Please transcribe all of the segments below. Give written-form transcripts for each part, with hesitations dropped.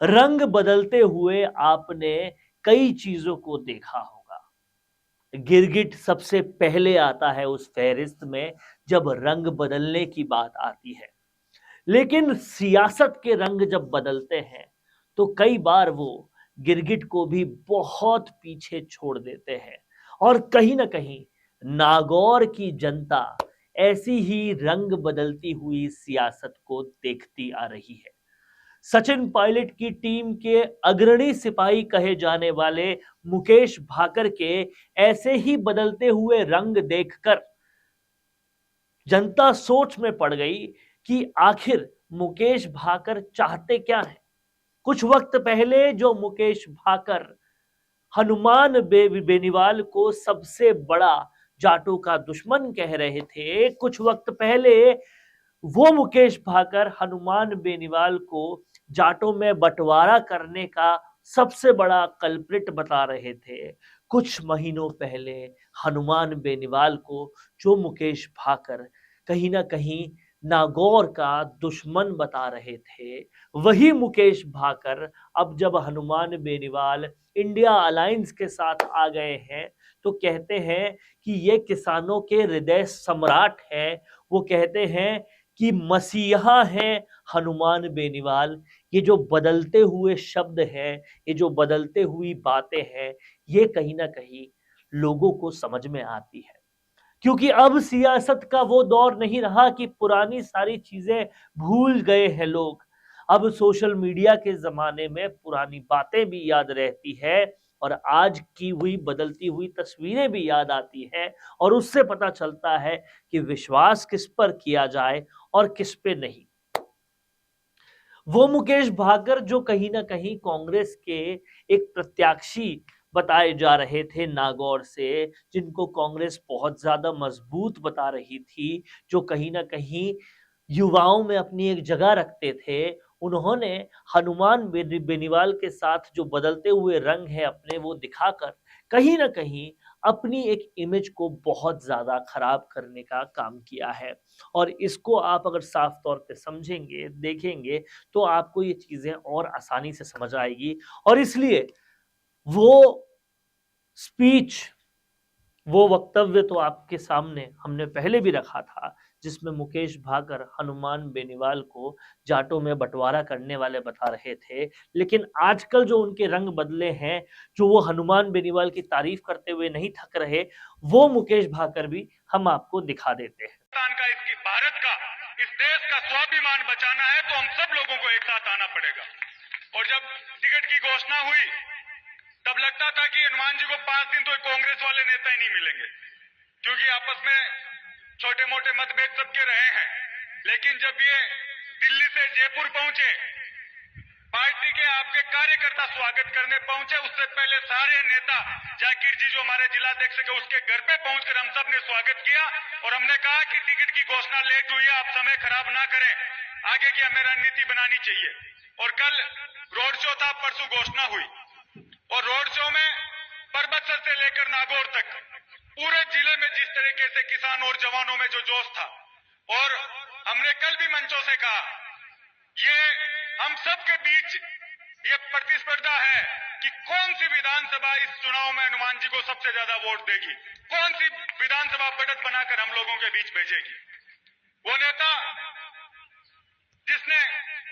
रंग बदलते हुए आपने कई चीजों को देखा होगा। गिरगिट सबसे पहले आता है उस फहरिस्त में जब रंग बदलने की बात आती है। लेकिन सियासत के रंग जब बदलते हैं तो कई बार वो गिरगिट को भी बहुत पीछे छोड़ देते हैं। और कहीं ना कहीं नागौर की जनता ऐसी ही रंग बदलती हुई सियासत को देखती आ रही है। सचिन पायलट की टीम के अग्रणी सिपाही कहे जाने वाले मुकेश भाकर के ऐसे ही बदलते हुए रंग देखकर जनता सोच में पड़ गई कि आखिर मुकेश भाकर चाहते क्या हैं। कुछ वक्त पहले जो मुकेश भाकर हनुमान बेनीवाल को सबसे बड़ा जाटों का दुश्मन कह रहे थे, कुछ वक्त पहले वो मुकेश भाकर हनुमान बेनीवाल को जाटों में बंटवारा करने का सबसे बड़ा कल्प्रिट बता रहे थे, कुछ महीनों पहले हनुमान बेनीवाल को जो मुकेश भाकर कहीं ना कहीं नागौर का दुश्मन बता रहे थे, वही मुकेश भाकर अब जब हनुमान बेनीवाल इंडिया अलायंस के साथ आ गए हैं तो कहते हैं कि ये किसानों के हृदय सम्राट हैं। वो कहते हैं कि मसीहा हैं हनुमान बेनीवाल। ये जो बदलते हुए शब्द हैं, ये जो बदलते हुई बातें हैं, ये कहीं ना कहीं लोगों को समझ में आती है, क्योंकि अब सियासत का वो दौर नहीं रहा कि पुरानी सारी चीजें भूल गए हैं लोग। अब सोशल मीडिया के जमाने में पुरानी बातें भी याद रहती है और आज की हुई बदलती हुई तस्वीरें भी याद आती है और उससे पता चलता है कि विश्वास किस पर किया जाए और किस पे नहीं। वो मुकेश भाकर जो कहीं ना कहीं कांग्रेस के एक प्रत्याशी बताए जा रहे थे नागौर से, जिनको कांग्रेस बहुत ज्यादा मजबूत बता रही थी, जो कहीं ना कहीं युवाओं में अपनी एक जगह रखते थे, उन्होंने हनुमान बेनीवाल के साथ जो बदलते हुए रंग है अपने वो दिखाकर कहीं ना कहीं अपनी एक इमेज को बहुत ज्यादा खराब करने का काम किया है। और इसको आप अगर साफ तौर पे समझेंगे, देखेंगे, तो आपको ये चीजें और आसानी से समझ आएगी। और इसलिए वो स्पीच, वो वक्तव्य तो आपके सामने हमने पहले भी रखा था, जिसमें मुकेश भाकर हनुमान बेनीवाल को जाटों में बंटवारा करने वाले बता रहे थे। लेकिन आजकल जो उनके रंग बदले हैं, जो वो हनुमान बेनीवाल की तारीफ करते हुए नहीं थक रहे, वो मुकेश भाकर भी हम आपको दिखा देते हैं। का इसकी भारत का, इस देश का स्वाभिमान बचाना है तो हम सब लोगों को एक साथ आना पड़ेगा। और जब टिकट की घोषणा हुई तब लगता था कि हनुमान जी को 5 दिन तो कांग्रेस वाले नेता ही नहीं मिलेंगे, क्योंकि आपस में छोटे मोटे मतभेद सबके रहे हैं। लेकिन जब ये दिल्ली से जयपुर पहुंचे, पार्टी के आपके कार्यकर्ता स्वागत करने पहुंचे, उससे पहले सारे नेता, जाकिर जी जो हमारे जिलाध्यक्ष के, उसके घर पे पहुंचकर हम सब ने स्वागत किया और हमने कहा कि टिकट की घोषणा लेट हुई है, आप समय खराब ना करें, आगे की हमें रणनीति बनानी चाहिए। और कल रोड शो था, परसों घोषणा हुई और रोड शो में परबत्सर से लेकर नागौर तक पूरे जिले में जिस तरीके से किसान और जवानों में जो जोश था, और हमने कल भी मंचों से कहा, ये हम सब के बीच ये प्रतिस्पर्धा है कि कौन सी विधानसभा इस चुनाव में हनुमान जी को सबसे ज्यादा वोट देगी, कौन सी विधानसभा बढ़त बनाकर हम लोगों के बीच भेजेगी। वो नेता जिसने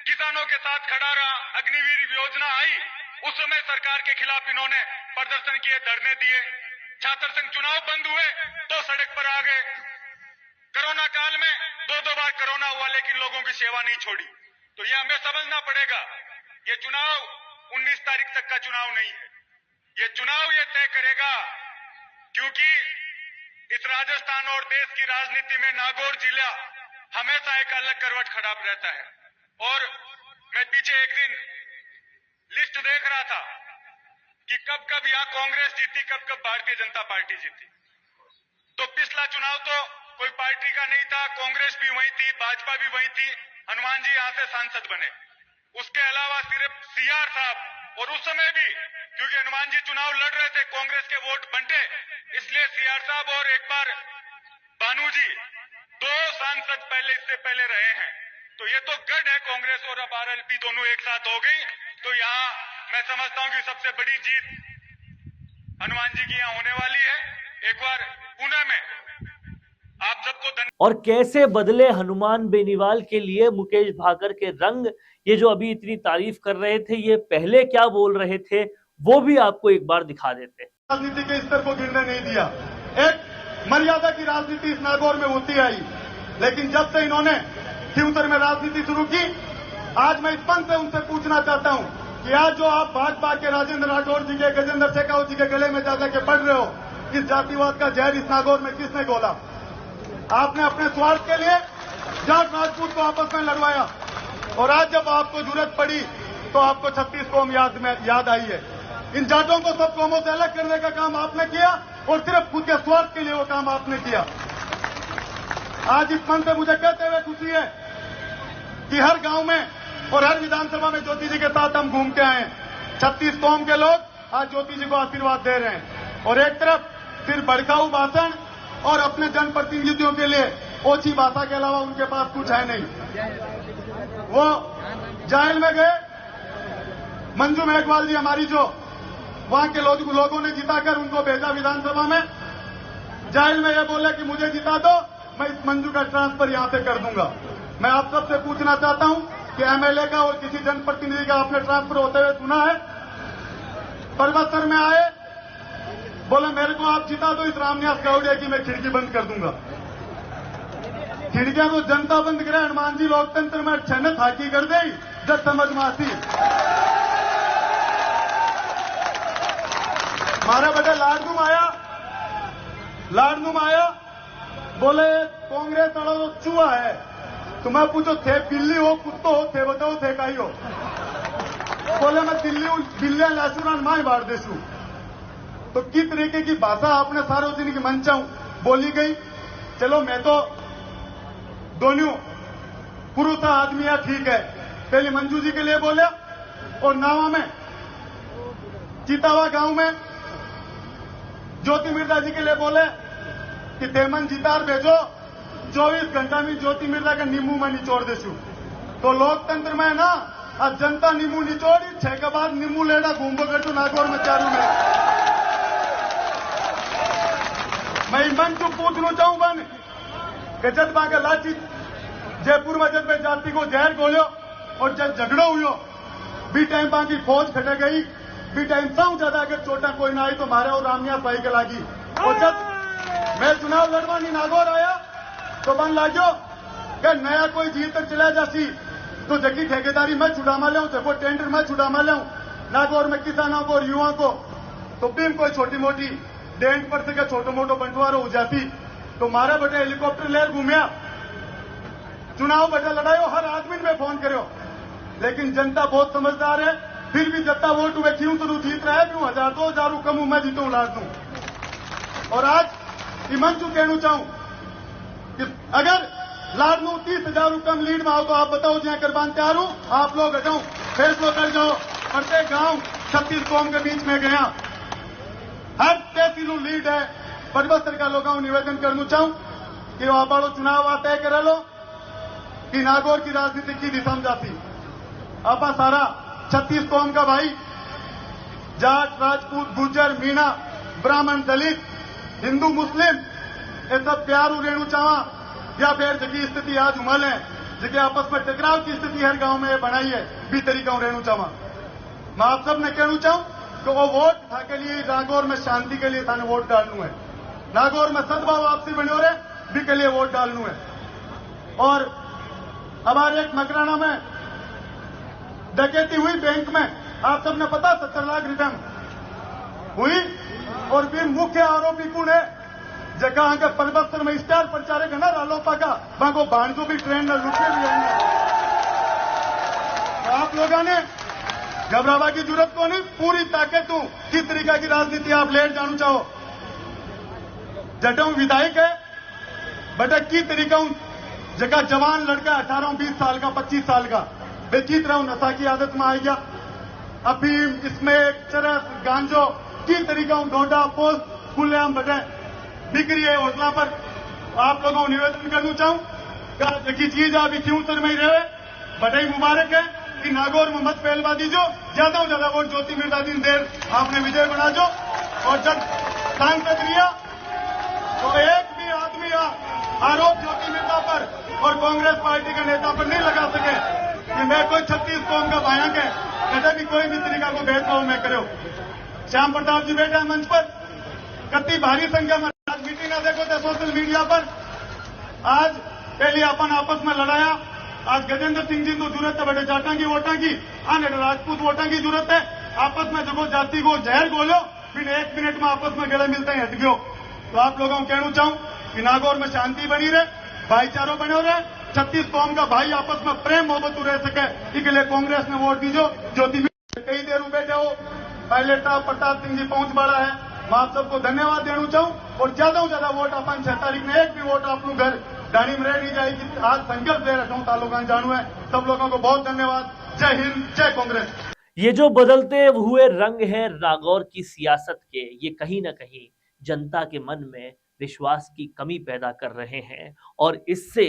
किसानों के साथ खड़ा रहा, अग्निवीर योजना आई, उस समय सरकार के खिलाफ इन्होंने प्रदर्शन किए, धरने दिए। छात्र संघ चुनाव बंद हुए तो सड़क पर आ गए। कोरोना काल में 2-2 बार कोरोना हुआ लेकिन लोगों की सेवा नहीं छोड़ी। तो ये हमें समझना पड़ेगा, ये चुनाव 19 तारीख तक का चुनाव नहीं है, ये चुनाव ये तय करेगा, क्योंकि इस राजस्थान और देश की राजनीति में नागौर जिला हमेशा एक अलग करवट खड़ा रहता है। और मैं पीछे एक दिन लिस्ट देख रहा था कि कब कब यहां कांग्रेस जीती, कब कब भारतीय जनता पार्टी जीती। तो पिछला चुनाव तो कोई पार्टी का नहीं था, कांग्रेस भी वही थी, भाजपा भी वही थी, हनुमान जी यहां से सांसद बने। उसके अलावा सिर्फ सीआर साहब, और उस समय भी क्योंकि हनुमान जी चुनाव लड़ रहे थे, कांग्रेस के वोट बंटे, इसलिए सीआर साहब और एक बार भानु जी 2 सांसद पहले इससे पहले रहे हैं। तो ये तो गढ़ है कांग्रेस और अब आरएलपी दोनों एक साथ हो गई, तो यहाँ मैं समझता हूँ कि सबसे बड़ी जीत हनुमान जी की यहाँ होने वाली है। एक बार पुणे में आप सबको और कैसे बदले हनुमान बेनीवाल के लिए मुकेश भाकर के रंग। ये जो अभी इतनी तारीफ कर रहे थे, ये पहले क्या बोल रहे थे, वो भी आपको एक बार दिखा देते। राजनीति के स्तर को गिरने नहीं दिया। एक मर्यादा की राजनीति इस नागौर में होती आई, लेकिन जब से इन्होंने फ्यूचर में राजनीति शुरू की, आज मैं इस पंच से उनसे पूछना चाहता हूं कि आज जो आप भाजपा के राजेंद्र राठौड़ जी के, गजेंद्र शेखावत जी के गले में जा के पढ़ रहे हो, इस जातिवाद का जहर इस नागौर में किसने घोला? आपने अपने स्वार्थ के लिए जाट राजपूत को आपस में लड़वाया, और आज जब आपको जरूरत पड़ी तो आपको 36 कौम याद आई है। इन जाटों को सब कौमों से अलग करने का काम आपने किया, और सिर्फ खुद के स्वार्थ के लिए वो काम आपने किया। आज इस मन से मुझे कहते हुए खुशी है कि हर गांव में और हर विधानसभा में ज्योति जी के साथ हम घूम के आए हैं। 36 कौम के लोग आज ज्योति जी को आशीर्वाद दे रहे हैं, और एक तरफ सिर्फ भड़काऊ भाषण और अपने जनप्रतिनिधियों के लिए ओछी भाषा के अलावा उनके पास कुछ है नहीं। वो जाहिल में गए, मंजू मेघवाल जी हमारी जो वहां के लोगों ने जिताकर उनको भेजा विधानसभा में, जाहिल में ये बोले कि मुझे जिता दो, मैं इस मंजू का ट्रांसफर यहां से कर दूंगा। मैं आप सबसे पूछना चाहता हूं कि एमएलए का और किसी जनप्रतिनिधि का आपने ट्रांसफर होते हुए सुना है? परबतसर में आए, बोले मेरे को आप जिता दो इस रामनिवास गावड़िया की मैं खिड़की बंद कर दूंगा। खिड़कियां तो जनता बंद करे, हनुमान जी लोकतंत्र में छन थाकी कर दे जब समझ में आती। हमारा बेटा लाडनू आया, बोले कांग्रेस वाला तो चूहा है। तो मैं पूछो थे बिल्ली हो कुत्तो हो थे, बताओ थे काई हो? बोले मैं बिल्लियां लासूरान माए बाढ़ देशू। तो किस तरीके की भाषा आपने सार्वजनिक मंच बोली गई? चलो मैं तो दोनों पुरुष आदमी है, ठीक है। पहले मंजू जी के लिए बोले, और नावा में चितावा गांव में ज्योति मिर्जा जी के लिए बोले कि तेमन जितार भेजो, 24 घंटा में ज्योति मिर्जा का नींबू में निचोड़ देशू। तो लोकतंत्र में ना आज जनता नींबू निचोड़ी, 6 के बाद नींबू लेना घूमबो कर नागौर में चारू में। मैं मंच पूछना चाहूंगा कि जब बागे लाची जयपुर में जब जाति को जहर गोलियो और जब झगड़ो हुयो, बी टाइम बाकी फौज खटे गई, बी टाइम साउ ज्यादा अगर चोटा कोई ना आई तो मारे और रामनिवास भाई के लागी। और जब मैं चुनाव लड़वानी नागौर आया तो बन लागो कि नया कोई जीत तक चला जासी तो जगी ठेकेदारी मैं छुड़ामा लाऊं, जब टेंडर मैं छुड़ामा लाऊं नागौर में किसानों को और युवाओं को, तो भी कोई छोटी मोटी डेंट पर से छोटो मोटो बंटवारा हो जाती। तो मारा बेटा हेलीकॉप्टर ले घूमिया, चुनाव बेटा लड़ायो, हर आदमी में फोन करो, लेकिन जनता बहुत समझदार है। फिर भी जत्ता वोट हुए क्यों शुरू जीत रहा है, क्यों 1000 2000 कम मैं जीतू लाड़ दूं। और आज मंचू कहना चाहूं कि अगर लाडनू 30,000 कम लीड में आओ तो आप बताओ जहां करबान तैयार हूं, आप लोग हटाओ, फैसलो कर जाओ। प्रत्येक गांव 36 कौम के बीच में गया, हर तहसील लीड है। परबतसर का लोगों को निवेदन करना चाहूं कि आप चुनाव तय करा लो कि नागौर की राजनीति की दिशा में जाती। आप सारा 36 कौम का भाई, जाट राजपूत गुर्जर मीणा ब्राह्मण दलित हिंदू मुस्लिम ये सब प्यार रेणु चावा, या फिर जगी स्थिति आज उमल है, जगह आपस में टकराव की स्थिति हर गांव में बनाई है, भी तरीका रेणु चावा। मैं आप सब ने कहना चाहूं कि वो वोट था के लिए नागौर में शांति के लिए थाने वोट डालना है, नागौर में सद्भाव आपसी बने हो रहे भी के लिए वोट डालना है। और हमारे एक मकराना में डकैती हुई बैंक में, आप सबने पता 70 लाख रिटर्न हुई, और फिर मुख्य आरोपी कौन है? जगह के परबतसर में स्टार प्रचारक है ना रालोपा का, वहां भाणजो भी ट्रेन में लुटे भी है। तो आप लोगों ने घबरावा की जरूरत को नहीं, पूरी ताकत तू किस तरीका की राजनीति आप लेट जानू चाहो। जटों विधायक है बेटा की तरीका जगह जवान लड़का 18 20 साल का 25 साल का बेचित रहा नशा की आदत में आ गया, अफीम इसमें चरस गांजो की तरीका ढोंडा पोस्ट खुलेआम बटे बिक्री है हौसला पर। आप लोगों को निवेदन करना चाहूं कि चीज अभी फ्यूचर में ही रहे, बटाई मुबारक है। कि नागौर में मत पहलवा दीजो, ज्यादा से ज्यादा वोट ज्योति मिर्जा दिन देर आपने विजय बना जो। और जब सांसद लिया तो एक भी आदमी आरोप ज्योति मिर्जा पर और कांग्रेस पार्टी के नेता पर नहीं लगा सके कि मैं कोई 36 कौम का भयंक है, कभी भी कोई भी तरीका को भेदभाव मैं करो। श्याम प्रताप जी बैठे मंच पर, कितनी भारी संख्या में आज मीटिंग देखो थे सोशल मीडिया पर। आज पहले अपन आपस में लड़ाया, आज गजेंद्र सिंह जी को जरूरत है बड़े जाटा की वोटा की, आने राजपूत वोटा की जरूरत है। आपस में जगो जाति को जहर गोलो, फिर 1 मिनट में आपस में गले मिलते ही हट गयो। तो आप लोगों को कहना चाहूं कि नागौर में शांति बनी रहे, भाईचारो बने रहे, 36 कौम का भाई आपस में प्रेम मोहब्बत रह सके, इसके लिए कांग्रेस ने वोट दीजो। ज्योति कई देर बैठे हो, पायलट प्रताप सिंह जी पहुंच बाड़ा है, मैं आप सबको धन्यवाद देना चाहूं। और ज्यादा से ज्यादा वोट अपन 6 तारीख में एक भी वोट आप लोग घर डाणी में रह नहीं जाएगी। आज संकल्प ले रखा हूं तालुका जानू है। सब लोगों को बहुत धन्यवाद। जय हिंद, जय कांग्रेस। ये जो बदलते हुए रंग है नागौर की सियासत के, ये कहीं ना कहीं जनता के मन में विश्वास की कमी पैदा कर रहे हैं और इससे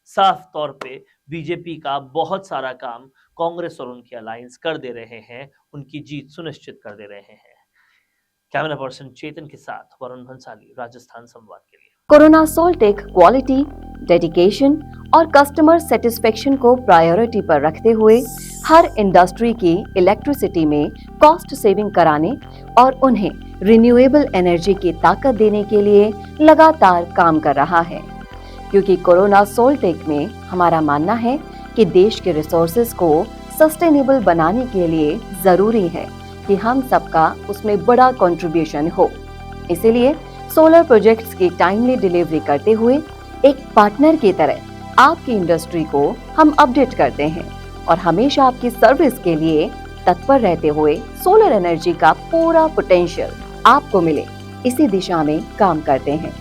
साफ तौर पे बीजेपी का बहुत सारा काम कांग्रेस और उनकी अलायंस कर दे रहे हैं, उनकी जीत सुनिश्चित कर दे रहे हैं। कैमरा पर्सन चेतन के साथ वरुण भंसाली, राजस्थान संवाद के लिए। कोरोना सोल्टेक क्वालिटी, डेडिकेशन और कस्टमर सेटिस्फेक्शन को प्रायोरिटी पर रखते हुए हर इंडस्ट्री की इलेक्ट्रिसिटी में कॉस्ट सेविंग कराने और उन्हें रिन्यूएबल एनर्जी की ताकत देने के लिए लगातार काम कर रहा है। क्योंकि कोरोना सोल्टेक में हमारा मानना है कि देश के रिसोर्सेज को सस्टेनेबल बनाने के लिए जरूरी है कि हम सबका उसमें बड़ा कंट्रीब्यूशन हो। इसीलिए सोलर प्रोजेक्ट्स की टाइमली डिलीवरी करते हुए एक पार्टनर की तरह आपकी इंडस्ट्री को हम अपडेट करते हैं और हमेशा आपकी सर्विस के लिए तत्पर रहते हुए सोलर एनर्जी का पूरा पोटेंशियल आपको मिले, इसी दिशा में काम करते हैं।